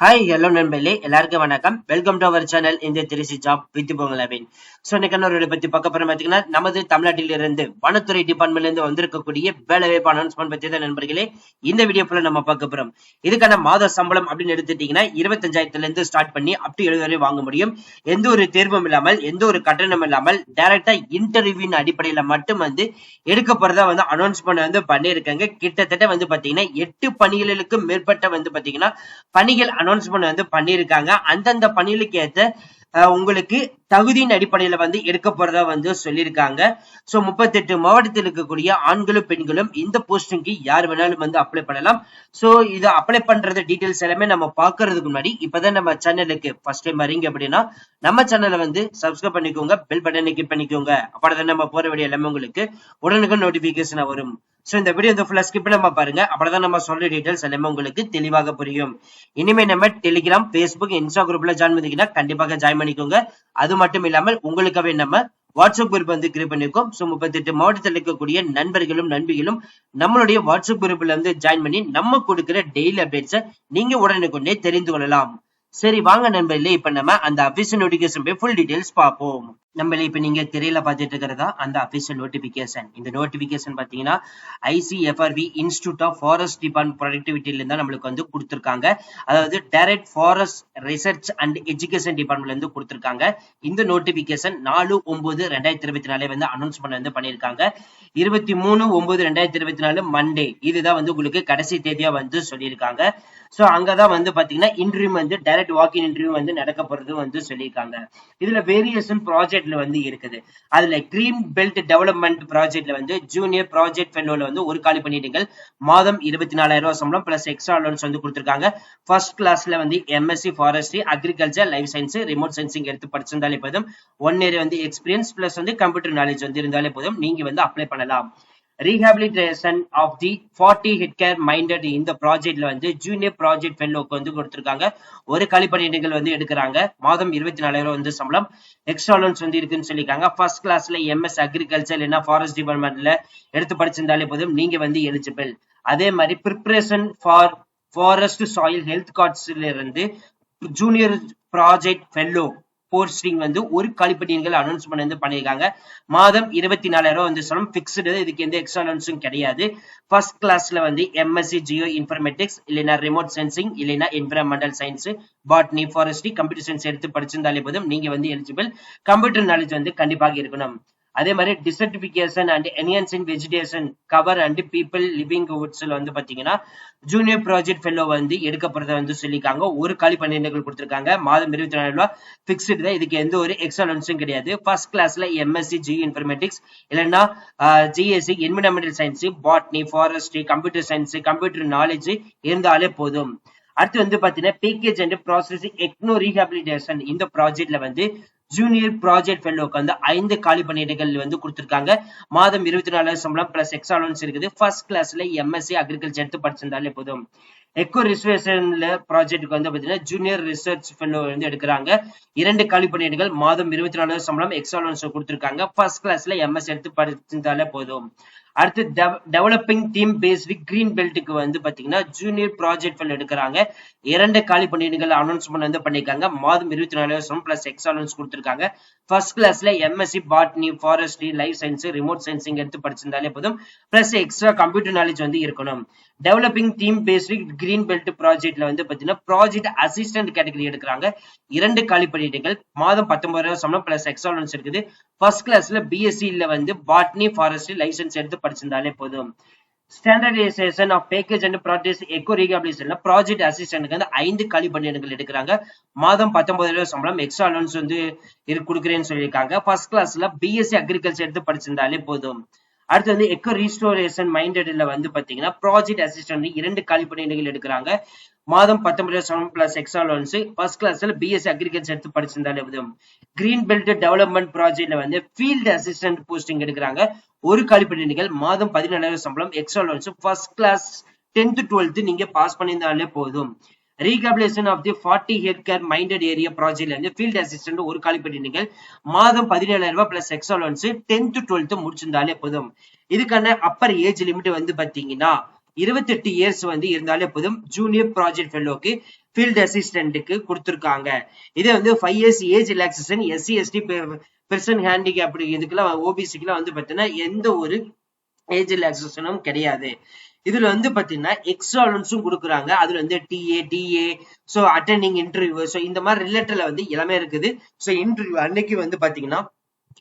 Hi hello நண்பர்களே, எல்லாருக்கும் வணக்கம். வெல்கம் டு அவர் சேனல் இந்த திருச்சி ஜாப் வித் பொங்கலவின். ஸோ இன்னைக்கு ஒரு பத்தி பார்க்க போறோம். பார்த்தீங்கன்னா நமது தமிழ்நாட்டில் இருந்து வனத்துறை டிபார்ட்மெண்ட்ல இருந்து வந்திருக்கக்கூடிய வேலை வாய்ப்பு அனௌன்ஸ்மெண்ட் பத்தி தான் நண்பர்களே இந்த வீடியோ ஃபுல்லா நம்ம பார்க்க போறோம். இதுக்கான மாத சம்பளம் அப்படின்னு எடுத்துட்டீங்கன்னா 25,000 இருந்து ஸ்டார்ட் பண்ணி அப் டு 70 வரை வாங்க முடியும். எந்த ஒரு தேர்வும் இல்லாமல், எந்த ஒரு கட்டணம் இல்லாமல் டைரக்டா இன்டர்வியூவின் அடிப்படையில மட்டும் எடுக்க போறதா அனௌன்ஸ்மெண்ட் பண்ணியிருக்காங்க. கிட்டத்தட்ட பாத்தீங்கன்னா 8 பணிகளுக்கு மேற்பட்ட பாத்தீங்கன்னா பணிகள் அனௌன்ஸ்மெண்ட் பண்ணிருக்காங்க. அந்தந்த பணிகளுக்கு ஏத்த உங்களுக்கு தகுதியின் அடிப்படையில எடுக்க போறதா சொல்லியிருக்காங்க. சோ 38 மாவட்டத்தில் இருக்கக்கூடிய ஆண்களும் பெண்களும் இந்த போஸ்டிங்க்கு யார் வேணாலும் அப்ளை பண்ணலாம். சோ இதை அப்ளை பண்றது டீடைல்ஸ் எல்லாமே நம்ம பாக்குறதுக்கு முன்னாடி இப்பதான் நம்ம சேனலுக்கு ஃபர்ஸ்ட் டைம் வரீங்க அப்படின்னா நம்ம சேனலை சப்ஸ்கிரைப் பண்ணிக்கோங்க, பெல் பட்டனை கிளிக் பண்ணிக்கோங்க. அப்பதான் நம்ம போற வீடியோ எல்லாமே உங்களுக்கு உடனுக்குடன் நோட்டிபிகேஷன் வரும். சோ இந்த வீடியோ ஃபுல்லா ஸ்கிப் பண்ணாம பாருங்க. அப்பதான் நம்ம சொல்ற டீடைல்ஸ் எல்லாமே உங்களுக்கு தெளிவாக புரியும். இனிமே நம்ம டெலிகிராம், பேஸ்புக், இன்ஸ்டா குரூப்ல ஜாயின் பண்ணிக்கிட்டா கண்டிப்பாக ஜாயின் பண்ணிக்கோங்க. அது மட்டும் இல்லாமல் உங்களுக்காகவே நம்ம வாட்ஸ்அப் குரூப் கிரியேட் பண்ணிருக்கோம். சோ 38 மாவட்டத்தில் இருக்கக்கூடிய நண்பர்களும் நண்பிகளும் நம்மளுடைய வாட்ஸ்அப் குரூப்ல ஜாயின் பண்ணி நம்ம கொடுக்கிற டெய்லி அப்டேட்ஸை நீங்க உடனுக்குடனே தெரிந்து கொள்ளலாம். சரி வாங்க நண்பர்களே, இப்ப நம்ம அந்த அபிஷியல் நோட்டிபிகேஷன் போய் ஃபுல் டீடைல்ஸ் பார்ப்போம். நம்மள இப்ப நீங்க திரையில பாத்துட்டு இருக்கிறதா அந்த அபிஷியல் நோட்டிபிகேஷன். இந்த நோட்டிபிகேஷன் பாத்தீங்கன்னா ஐசிஎஃப்ஆர்வி இன்ஸ்டிடியூட் ஆஃப் ஃபாரஸ்ட் டிபார்ட்மெண்ட் ப்ரொடக்டிவிட்டில இருந்தா நம்மளுக்கு கொடுத்திருக்காங்க. அதாவது direct forest research and education டிபார்ட்மெண்ட்ல இருந்து கொடுத்திருக்காங்க. இந்த நோட்டிபிகேஷன் 4/9/2024 அனௌன்ஸ்மெண்ட் பண்ணிருக்காங்க. 23/9/2024 மண்டே இதுதான் உங்களுக்கு கடைசி தேதியா சொல்லியிருக்காங்க. சோ அங்கதான் பாத்தீங்கன்னா இன்டர்வியூ டைரக்ட் வாக்கின் இன்டர்வியூ நடக்க போறது சொல்லியிருக்காங்க. இதுல வேரியேஷன் ப்ராஜெக்ட்ல இருக்குது. அதுல கிரீன் பெல்ட் டெவலப்மெண்ட் ப்ராஜெக்ட்ல ஜூனியர் ப்ராஜெக்ட் ஃபெல்லோல ஒரு காலி பண்ணிட்டீங்கள். மாதம் 24,000 சம்பளம் பிளஸ் எக்ஸ்ட்ரா அலவன்ஸ் கொடுத்திருக்காங்க. ஃபர்ஸ்ட் கிளாஸ்ல MSc forestry, agriculture, life science, remote sensing எடுத்து படிச்சிருந்தாலே போதும். 1 year experience plus computer knowledge இருந்தாலே போதும். நீங்க அப்ளை பண்ணலாம். Rehabilitation of the 40 hectare mined இந்த ப்ராஜெக்ட்ல ஜூனியர் ப்ராஜெக்ட் ஃபெல்லோக்கு கொடுத்திருக்காங்க. ஒரு காலி பணியிடங்கள் எடுக்கிறாங்க. மாதம் 24,000 சம்பளம், எக்ஸ்ட்ரா அலவன்ஸ் இருக்குன்னு சொல்லியிருக்காங்க. ஃபர்ஸ்ட் கிளாஸ்ல எம்எஸ் அக்ரிகல்ச்சர் இல்லைன்னா ஃபாரஸ்ட் டிபார்ட்மெண்ட்ல எடுத்து படிச்சிருந்தாலே போதும். நீங்க எலிஜிபிள். அதே மாதிரி preparation for forest soil health கார்ட்ஸ்ல இருந்து ஜூனியர் ப்ராஜெக்ட் ஃபெல்லோ போஸ்டிங் ஒரு காலிப்பட்டியன்கள் அனௌன்ஸ்மெண்ட் பண்ணிருக்காங்க. மாதம் 24,000 சம்பளம் பிக்ஸ்டு. இதுக்கு எந்த எக்ஸ்ட்ரா அலவன்ஸும் கிடையாது. ஃபர்ஸ்ட் கிளாஸ்ல எம்எஸ்சி ஜியோ இன்ஃபர்மேட்டிக்ஸ் இல்லைன்னா ரிமோட் சென்சிங் இல்லைன்னா environmental science, botany, forestry, computer science எடுத்து படிச்சிருந்தாலே போதும். நீங்க எலிஜிபிள். கம்ப்யூட்டர் நாலேஜ் கண்டிப்பாக இருக்கணும். அதே மாதிரி desertification and enhancing vegetation cover and people living வுட்ஸ்ல பாத்தீங்கன்னா ஜூனியர் ப்ராஜெக்ட் ஃபெல்லோ எடுக்க போறதை சொல்லியிருக்காங்க. ஒரு காலி பணியிடங்கள் கொடுத்திருக்காங்க. மாதம் 24,000 பிக்ஸ்டு தான். இதுக்கு எந்த ஒரு எக்ஸ்ட்ரா அலவன்ஸும் கிடையாது. ஃபர்ஸ்ட் கிளாஸ்ல எம்எஸ்சி ஜி இன்ஃபர்மேட்டிக்ஸ் இல்லைன்னா GSC environmental science, botany, forestry, computer science, computer knowledge இருந்தாலே போதும். அடுத்து பாத்தீங்கன்னா பேக்கேஜ் அண்ட் ப்ராசஸிங் எக்னோ ரீஹாபிலிட்டேஷன் இந்த ப்ராஜெக்ட்ல ஜூனியர் ப்ராஜெக்ட் ஃபெல்லோக்கு 5 காலி பணியிடங்கள் கொடுத்திருக்காங்க. மாதம் 24,000 சம்பளம் பிளஸ் எக்ஸ்ட்ரா அலவன்ஸ் இருக்குது. ஃபர்ஸ்ட் கிளாஸ்ல எம்எஸ்சி அக்ரிகல்ச்சர் எடுத்து படிச்சிருந்தாலே போதும். எக்கோ ரிசர்வேஷன்ல ப்ராஜெக்ட்டுக்கு பாத்தீங்கன்னா ஜூனியர் ரிசர்ச் ஃபெல்லோ எடுக்கிறாங்க. 2 காலி பணியிடங்கள். மாதம் 24,000 சம்பளம், எக்ஸ்ட்ரா அலவன்ஸ் கொடுத்திருக்காங்க. ஃபர்ஸ்ட் கிளாஸ்ல எம்எஸ் எடுத்து படிச்சிருந்தாலே போதும். அடுத்து டெவலப்பிங் டீம் பேஸ்ட் கிரீன் பெல்ட்டுக்கு பாத்தீங்கன்னா ஜூனியர் ப்ராஜெக்ட் ஃபெல்லோ எடுக்கிறாங்க. 2 காலி பணியிடங்கள் அனௌன்ஸ்மெண்ட் பண்ணிருக்காங்க. மாதம் 24,000 பிளஸ் எக்ஸ்ட்ரா அலவன்ஸ் கொடுத்திருக்காங்க. ஃபர்ஸ்ட் கிளாஸ்ல MSc botany, forestry, life science, remote sensing எடுத்து படிச்சிருந்தாலே போதும். பிளஸ் எக்ஸ்ட்ரா கம்ப்யூட்டர் நாலேஜ் இருக்கணும். Developing team based green belt ப்ராஜெக்ட்ல பாத்தீங்கன்னா ப்ராஜெக்ட் அசிஸ்டன்ட் கேட்டகரி எடுக்கிறாங்க. 2 காலி பணியிடங்கள். மாதம் 19,000 சம்பளம் பிளஸ் எக்ஸ்ட்ரா அலவன்ஸ் இருக்குது. ஃபர்ஸ்ட் கிளாஸ்ல பிஎஸ்சி பாட்னி, ஃபாரஸ்ட்ரி லைசன்ஸ் எடுத்து படிச்சிருந்தாலே போதும். Standardisation of package and products eco ரீஹாபிலிட்டேஷன்ல ப்ராஜெக்ட் அசிஸ்டன்ட்க்கு 5 காலி பணியிடங்கள் எடுக்கிறாங்க. மாதம் 19,000 சம்பளம், எக்ஸ்ட்ரா அலவன்ஸ் கொடுக்குறேன்னு சொல்லியிருக்காங்க. ஃபர்ஸ்ட் கிளாஸ்ல பிஎஸ்சி அக்ரிகல்ச்சர் எடுத்து படிச்சிருந்தாலே போதும். அடுத்து எக்கோ ரீஸ்டோரேஷன் மைண்டட்ல பாத்தீங்கன்னா ப்ராஜெக்ட் அசிஸ்டன்ட் 2 காலி பணியிடங்கள் எடுக்கிறாங்க. மாதம் 19,000 சம்பளம் பிளஸ் எக்ஸ்ட்ரா அலவன்ஸ். ஃபர்ஸ்ட் கிளாஸ்ல பிஎஸ்சி அக்ரிகல்ச்சர் எடுத்து படிச்சிருந்தாலே போதும். கிரீன் பெல்ட் டெவலப்மெண்ட் ப்ராஜெக்ட்ல ஃபீல்ட் அசிஸ்டன்ட் போஸ்டிங் எடுக்கிறாங்க. ஒரு காலி பணியிடங்கள். மாதம் 14,000 சம்பளம், extra allowance. First class 10th 12th நீங்க பாஸ் பண்ணியிருந்தாலே போதும். Rehabilitation of the 40 hectare mined area ப்ராஜெக்ட்ல ஃபீல்ட் அசிஸ்டன்ட் ஒரு காலி பணியிடங்கள். மாதம் 17,000 plus extra allowance. 10th 12th முடிச்சிருந்தாலே போதும். இதுக்கான அப்பர் ஏஜ் லிமிட் பாத்தீங்கன்னா 28 இயர்ஸ் வந்து இருந்தாலே போதும். ஜூனியர் ப்ராஜெக்ட் ஃபெல்லோக்கு ஃபீல்ட் அசிஸ்டன்ட்டுக்கு கொடுத்துருக்காங்க. இதே வந்து 5 years age relaxation SC ST person handicap இதுக்கெல்லாம் ஓபிசிக்கெல்லாம் வந்து பாத்தீங்கன்னா எந்த ஒரு ஏஜ் ரிலாக்ஸேஷனும் கிடையாது. இதுல வந்து பாத்தீங்கன்னா எக்ஸ்ட்ரா அலோன்ஸும் கொடுக்குறாங்க. அதுல வந்து DA DA so attending interview so இந்த மாதிரி ரிலேட்டட்ல வந்து எல்லாமே இருக்குது. சோ இன்டர்வியூ அன்னைக்கு வந்து பாத்தீங்கன்னா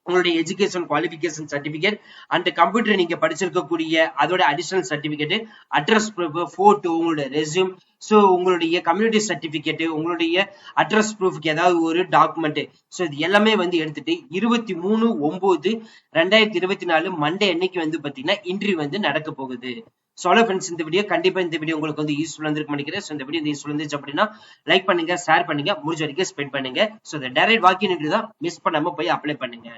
உங்களுடைய education qualification certificate and computer நீங்க படிச்சிருக்கக்கூடிய அதோட additional certificate, address proof, photo, உங்களுடைய ரெஸ்யூம், சோ உங்களுடைய கம்யூனிட்டி சர்டிபிகேட், உங்களுடைய அட்ரஸ் ப்ரூஃப்க்கு ஏதாவது ஒரு டாக்குமெண்ட், சோ இது எல்லாமே வந்து எடுத்துட்டு 23/9/2024 மண்டே அன்னைக்கு வந்து பாத்தீங்கன்னா இன்டர்வியூ வந்து நடக்க போகுது. சோ ஃப்ரெண்ட்ஸ், இந்த வீடியோ கண்டிப்பா இந்த வீடியோ உங்களுக்கு வந்து யூஸ்ஃபுல்லா இருந்திருக்கும் நினைக்கிறேன். சோ இந்த வீடியோ யூஸ்ஃபுல் இருந்துச்சு அப்படின்னா லைக் பண்ணுங்க, ஷேர் பண்ணுங்க, முடிஞ்ச வரைக்கும் ஸ்பெண்ட் பண்ணுங்க. சோ இந்த டைரக்ட் வாக்கின் இன்டர்வியூ தான் மிஸ் பண்ணாம போய் அப்ளை பண்ணுங்க.